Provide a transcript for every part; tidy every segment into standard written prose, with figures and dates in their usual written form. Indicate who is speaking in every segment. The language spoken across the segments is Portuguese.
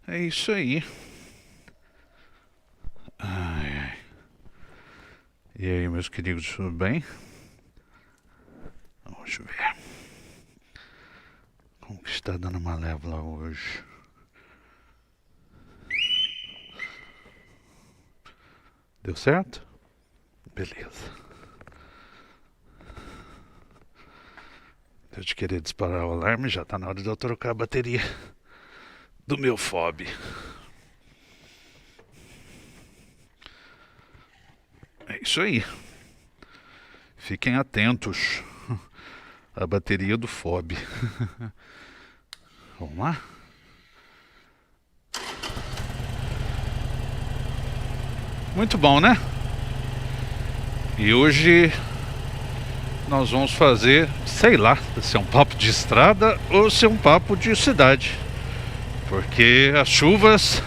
Speaker 1: É isso aí. Ai, ai. E aí, meus queridos, tudo bem? Vamos ver. Como que está dando Malévola hoje? Deu certo? Beleza. Eu te queria disparar o alarme, já tá na hora de eu trocar a bateria do meu FOB. É isso aí. Fiquem atentos à bateria do FOB. Vamos lá? Muito bom, né? E hoje nós vamos fazer, sei lá, se é um papo de estrada ou se é um papo de cidade. Porque as chuvas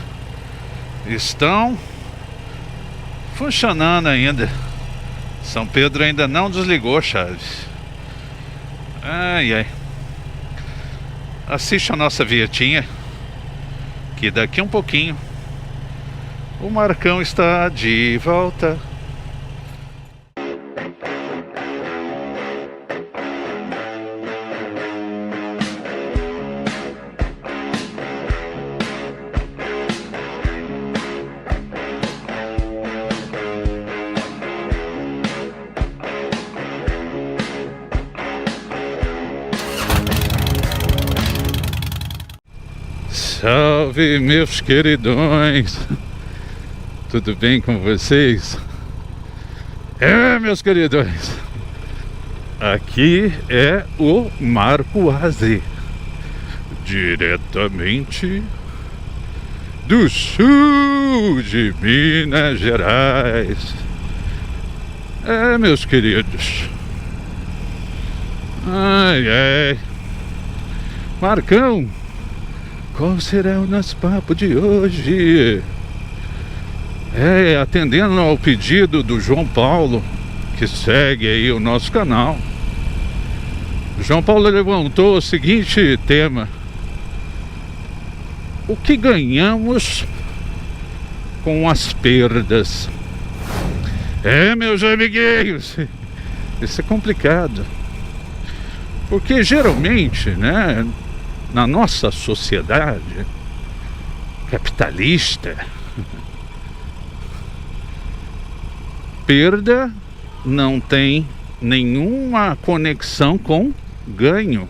Speaker 1: estão funcionando ainda. São Pedro ainda não desligou, Chaves. Ai, ai. Assiste a nossa vinhetinha, que daqui um pouquinho o Marcão está de volta. Salve, meus queridões! Tudo bem com vocês? Meus queridões, aqui é o Marco Aze, diretamente do sul de Minas Gerais. Meus queridos, ai, ai, Marcão, qual será o nosso papo de hoje? Atendendo ao pedido do João Paulo, que segue aí o nosso canal. O João Paulo levantou o seguinte tema: o que ganhamos com as perdas? Meus amiguinhos, isso é complicado, porque geralmente, né, na nossa sociedade capitalista, perda não tem nenhuma conexão com ganho.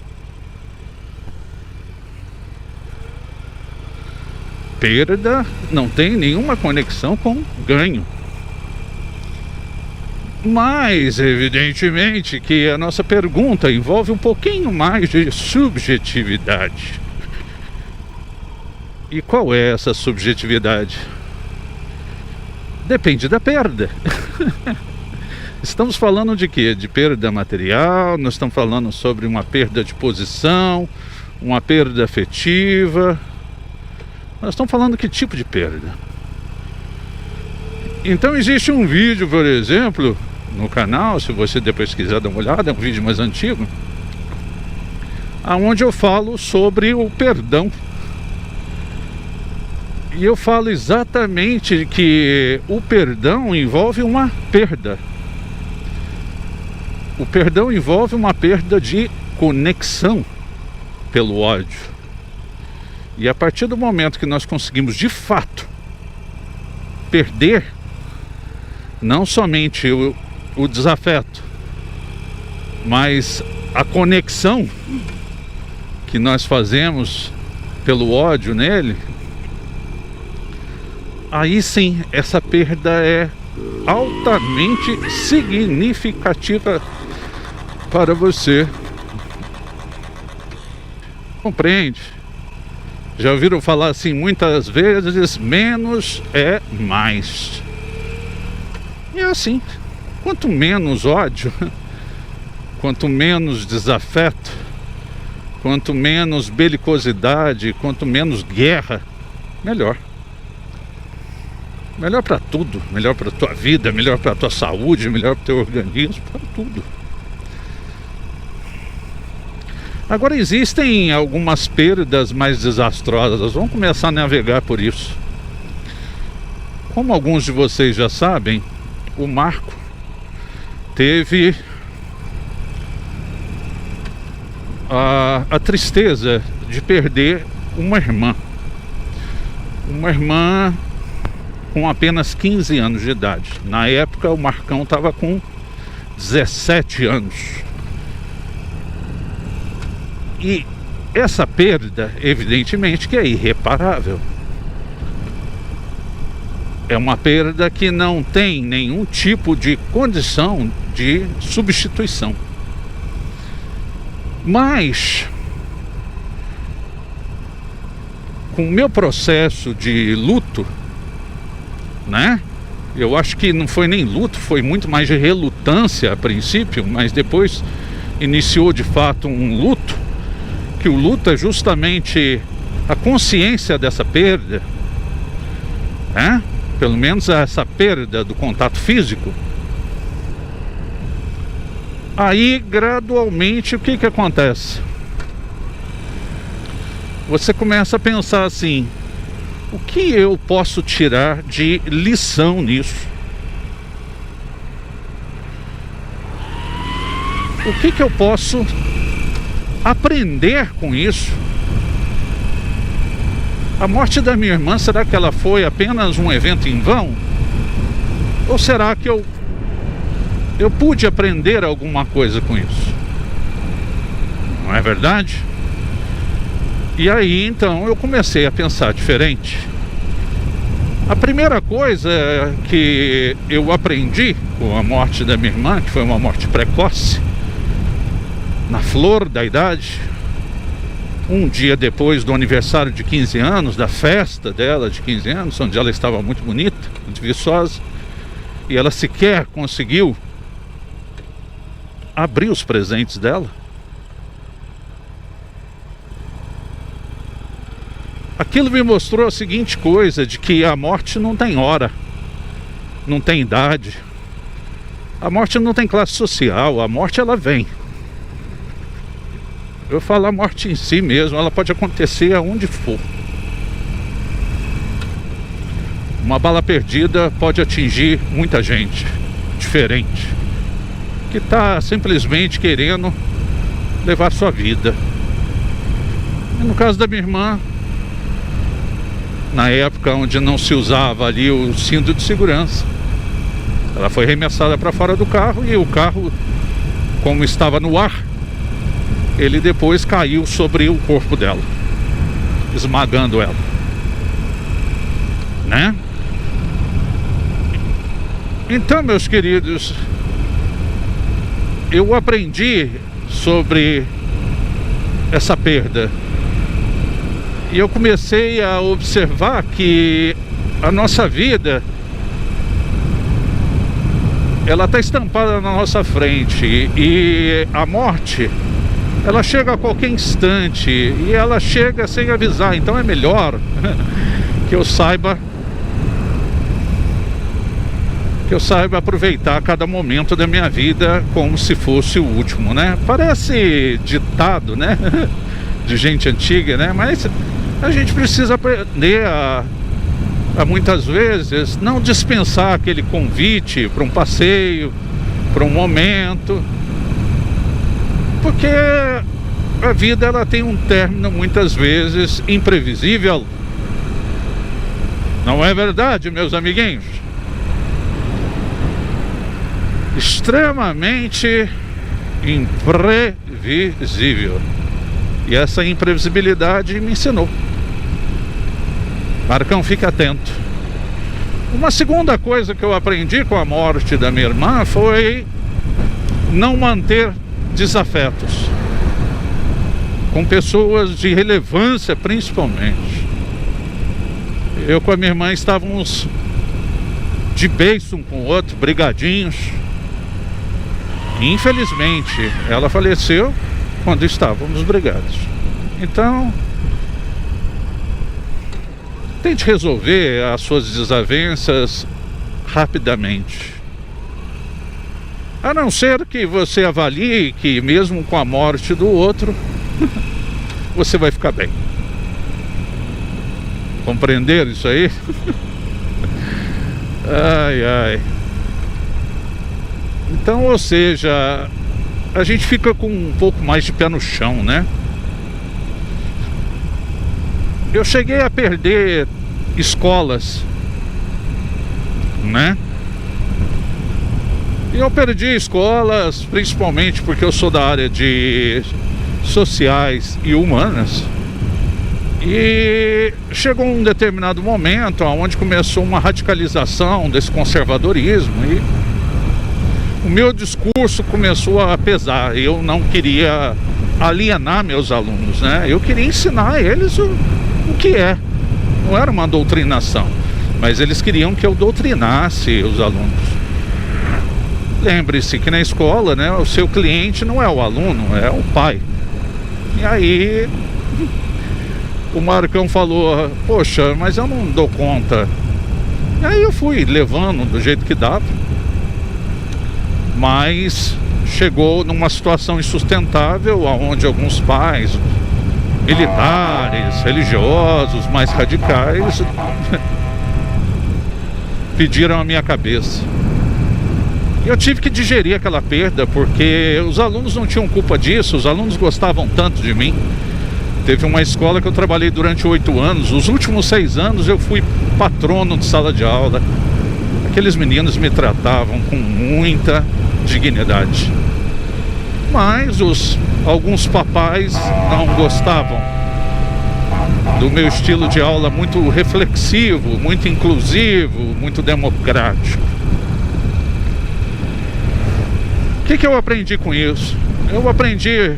Speaker 1: Perda não tem nenhuma conexão com ganho. Mas, evidentemente, que a nossa pergunta envolve um pouquinho mais de subjetividade. E qual é essa subjetividade? Depende da perda. Estamos falando de quê? De perda material, nós estamos falando sobre uma perda de posição, uma perda afetiva. Nós estamos falando que tipo de perda? Então existe um vídeo, por exemplo, no canal, se você depois quiser dar uma olhada, é um vídeo mais antigo, onde eu falo sobre o perdão. E eu falo exatamente que o perdão envolve uma perda. O perdão envolve uma perda de conexão pelo ódio. E a partir do momento que nós conseguimos de fato perder não somente o desafeto, mas a conexão que nós fazemos pelo ódio nele, aí sim essa perda é altamente significativa para você. Compreende? Já ouviram falar assim muitas vezes: menos é mais. E é assim, quanto menos ódio, quanto menos desafeto, quanto menos belicosidade, quanto menos guerra, melhor. Melhor para tudo, melhor para tua vida, melhor para tua saúde, melhor para teu organismo, para tudo. Agora existem algumas perdas mais desastrosas. Vamos começar a navegar por isso. Como alguns de vocês já sabem, o Marco teve a tristeza de perder uma irmã. Uma irmã com apenas 15 anos de idade. Na época o Marcão estava com 17 anos. E essa perda, evidentemente, que é irreparável. É uma perda que não tem nenhum tipo de condição de substituição. Mas, com o meu processo de luto, né? Eu acho que não foi nem luto, foi muito mais de relutância a princípio, mas depois iniciou de fato um luto, que o luto é justamente a consciência dessa perda, né? Pelo menos essa perda do contato físico. Aí, gradualmente, o que acontece? Você começa a pensar assim: o que eu posso tirar de lição nisso? O que eu posso aprender com isso? A morte da minha irmã, será que ela foi apenas um evento em vão? Ou será que eu pude aprender alguma coisa com isso? Não é verdade? E aí, então, eu comecei a pensar diferente. A primeira coisa que eu aprendi com a morte da minha irmã, que foi uma morte precoce, na flor da idade, um dia depois do aniversário de 15 anos, da festa dela de 15 anos, onde ela estava muito bonita, muito viçosa, e ela sequer conseguiu abrir os presentes dela. Aquilo me mostrou a seguinte coisa, de que a morte não tem hora, não tem idade, a morte não tem classe social, a morte ela vem. Eu falo a morte em si mesmo, ela pode acontecer aonde for. Uma bala perdida pode atingir muita gente diferente, que está simplesmente querendo levar sua vida. E no caso da minha irmã, na época onde não se usava ali o cinto de segurança, ela foi arremessada para fora do carro, e o carro, como estava no ar, ele depois caiu sobre o corpo dela, esmagando ela, né? Então, meus queridos, eu aprendi sobre essa perda, e eu comecei a observar que a nossa vida, ela está estampada na nossa frente, e a morte, ela chega a qualquer instante, e ela chega sem avisar. Então é melhor que eu saiba aproveitar cada momento da minha vida como se fosse o último, né? Parece ditado, né? De gente antiga, né? Mas a gente precisa aprender a muitas vezes não dispensar aquele convite para um passeio, para um momento, porque a vida ela tem um término muitas vezes imprevisível. Não é verdade, meus amiguinhos? Extremamente imprevisível. E essa imprevisibilidade me ensinou. Marcão, fica atento. Uma segunda coisa que eu aprendi com a morte da minha irmã foi não manter desafetos com pessoas de relevância, principalmente. Eu com a minha irmã estávamos de beiço um com o outro, brigadinhos. Infelizmente, ela faleceu quando estávamos brigados. Então, tente resolver as suas desavenças rapidamente. A não ser que você avalie que mesmo com a morte do outro, você vai ficar bem. Compreenderam isso aí? Ai, ai. Então, ou seja, a gente fica com um pouco mais de pé no chão, né? Eu cheguei a perder escolas, né? E eu perdi escolas principalmente porque eu sou da área de sociais e humanas. E chegou um determinado momento onde começou uma radicalização desse conservadorismo e o meu discurso começou a pesar. Eu não queria alienar meus alunos, né? Eu queria ensinar a eles o que é. Não era uma doutrinação, mas eles queriam que eu doutrinasse os alunos. Lembre-se que na escola, né, o seu cliente não é o aluno, é o pai. E aí o Marcão falou: poxa, mas eu não dou conta. E aí eu fui levando do jeito que dava. Mas chegou numa situação insustentável, onde alguns pais, militares, religiosos, mais radicais, pediram a minha cabeça. E eu tive que digerir aquela perda, porque os alunos não tinham culpa disso, os alunos gostavam tanto de mim. Teve uma escola que eu trabalhei durante 8 anos, os últimos 6 anos eu fui patrono de sala de aula. Aqueles meninos me tratavam com muita dignidade. Mas alguns papais não gostavam do meu estilo de aula muito reflexivo, muito inclusivo, muito democrático. O que eu aprendi com isso? Eu aprendi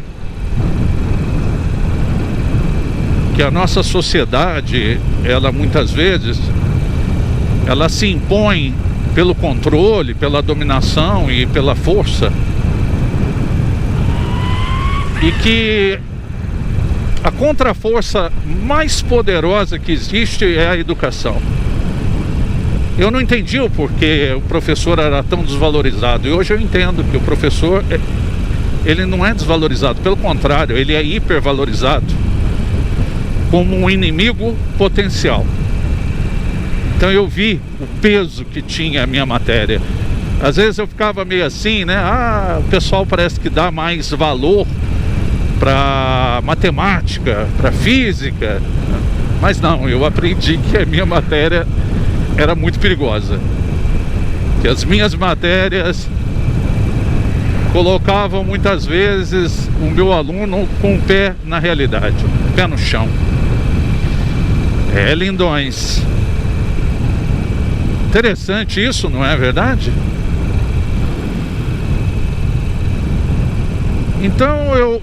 Speaker 1: que a nossa sociedade, ela muitas vezes, ela se impõe pelo controle, pela dominação e pela força. E que a contraforça mais poderosa que existe é a educação. Eu não entendi o porquê o professor era tão desvalorizado. E hoje eu entendo que o professor, ele não é desvalorizado. Pelo contrário, ele é hipervalorizado como um inimigo potencial. Então eu vi o peso que tinha a minha matéria. Às vezes eu ficava meio assim, né? O pessoal parece que dá mais valor para matemática, para física. Mas não, eu aprendi que a minha matéria era muito perigosa. Que as minhas matérias colocavam muitas vezes o meu aluno com o pé na realidade, pé no chão. Lindões. Interessante isso, não é verdade? Então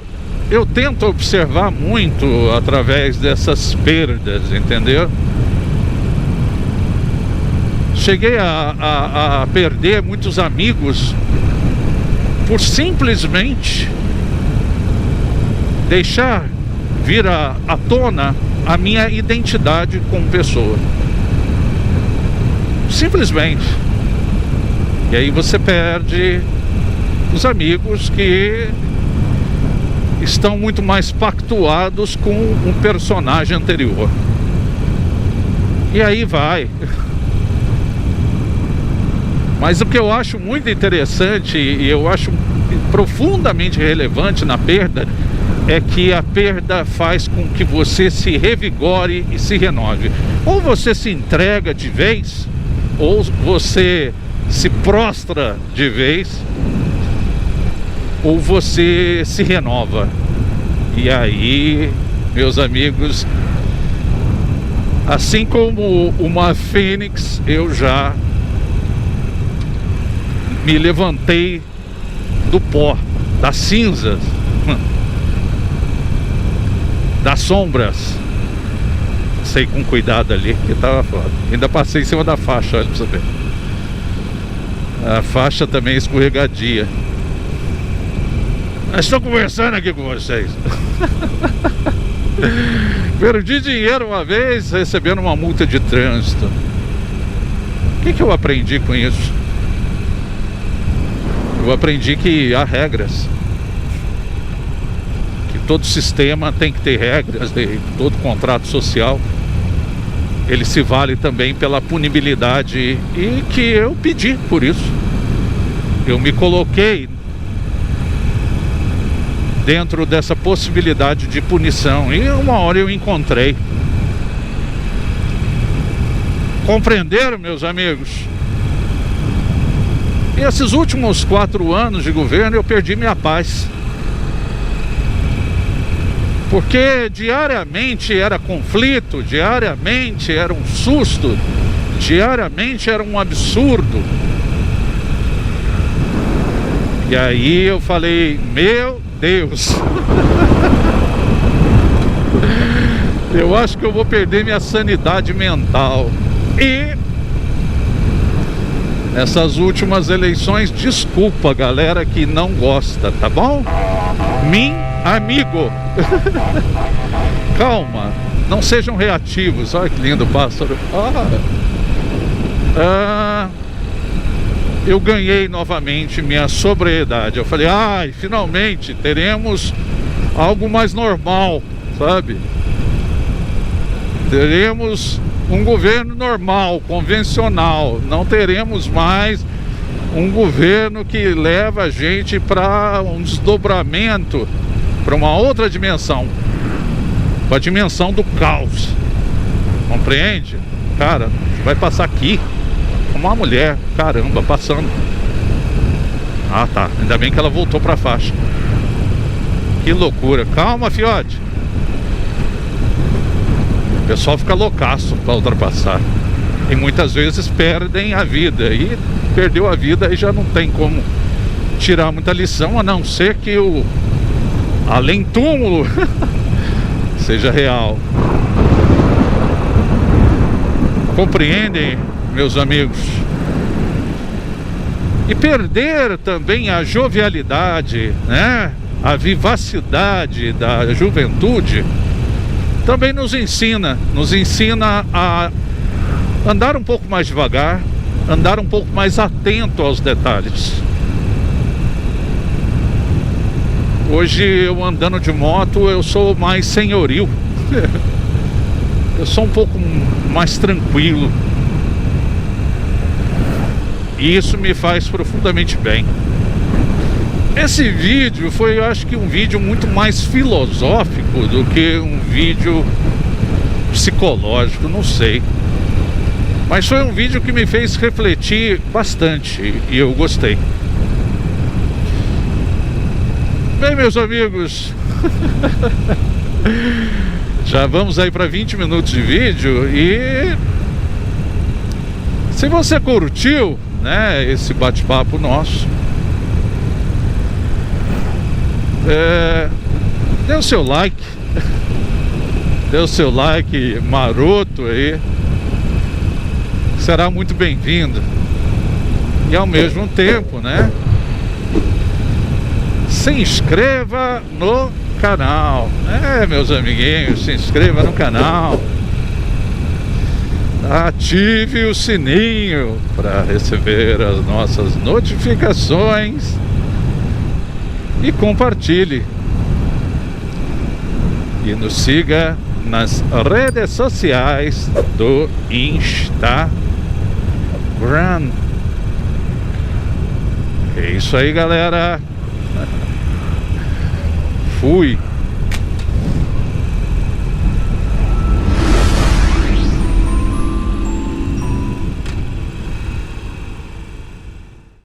Speaker 1: eu tento observar muito através dessas perdas, entendeu? Cheguei a perder muitos amigos por simplesmente deixar vir à tona a minha identidade como pessoa. Simplesmente. E aí você perde os amigos que estão muito mais pactuados com um personagem anterior. E aí vai. Mas o que eu acho muito interessante e eu acho profundamente relevante na perda é que a perda faz com que você se revigore e se renove. Ou você se entrega de vez, ou você se prostra de vez, ou você se renova. E aí, meus amigos, assim como uma fênix, eu já me levantei do pó, das cinzas, das sombras. Sei com cuidado ali, que tava foda. Ainda passei em cima da faixa, olha pra você ver. A faixa também é escorregadia. Mas estou conversando aqui com vocês. Perdi dinheiro uma vez recebendo uma multa de trânsito. O que eu aprendi com isso? Eu aprendi que há regras, que todo sistema tem que ter regras, todo contrato social ele se vale também pela punibilidade, e que eu pedi por isso. Eu me coloquei dentro dessa possibilidade de punição e uma hora eu encontrei. Compreenderam, meus amigos? E esses últimos 4 anos de governo eu perdi minha paz, porque diariamente era conflito, diariamente era um susto, diariamente era um absurdo. E aí eu falei, meu Deus, eu acho que eu vou perder minha sanidade mental. E essas últimas eleições, desculpa galera que não gosta, tá bom? Amigo, calma, não sejam reativos. Olha que lindo pássaro. Eu ganhei novamente minha sobriedade. Eu falei, ai, finalmente teremos algo mais normal, sabe? Teremos um governo normal, convencional. Não teremos mais um governo que leva a gente para um desdobramento, para uma outra dimensão, para a dimensão do caos. Compreende? Cara, vai passar aqui uma mulher, caramba, passando. Ah, tá, ainda bem que ela voltou para a faixa. Que loucura. Calma, fiote. O pessoal fica loucaço para ultrapassar e muitas vezes perdem a vida. E perdeu a vida e já não tem como tirar muita lição, a não ser que o além-túmulo seja real. Compreendem, meus amigos? E perder também a jovialidade, né? A vivacidade da juventude também nos ensina a andar um pouco mais devagar, andar um pouco mais atento aos detalhes. Hoje eu andando de moto, eu sou mais senhoril. Eu sou um pouco mais tranquilo. E isso me faz profundamente bem. Esse vídeo foi, eu acho que um vídeo muito mais filosófico do que um vídeo psicológico, não sei. Mas foi um vídeo que me fez refletir bastante e eu gostei. Bem, meus amigos, já vamos aí para 20 minutos de vídeo. E se você curtiu, né, esse bate-papo nosso, dê o seu like, dê o seu like maroto aí, será muito bem-vindo. E ao mesmo tempo, né, se inscreva no canal. Meus amiguinhos, se inscreva no canal, ative o sininho para receber as nossas notificações e compartilhe. E nos siga nas redes sociais do Instagram. É isso aí, galera. Fui.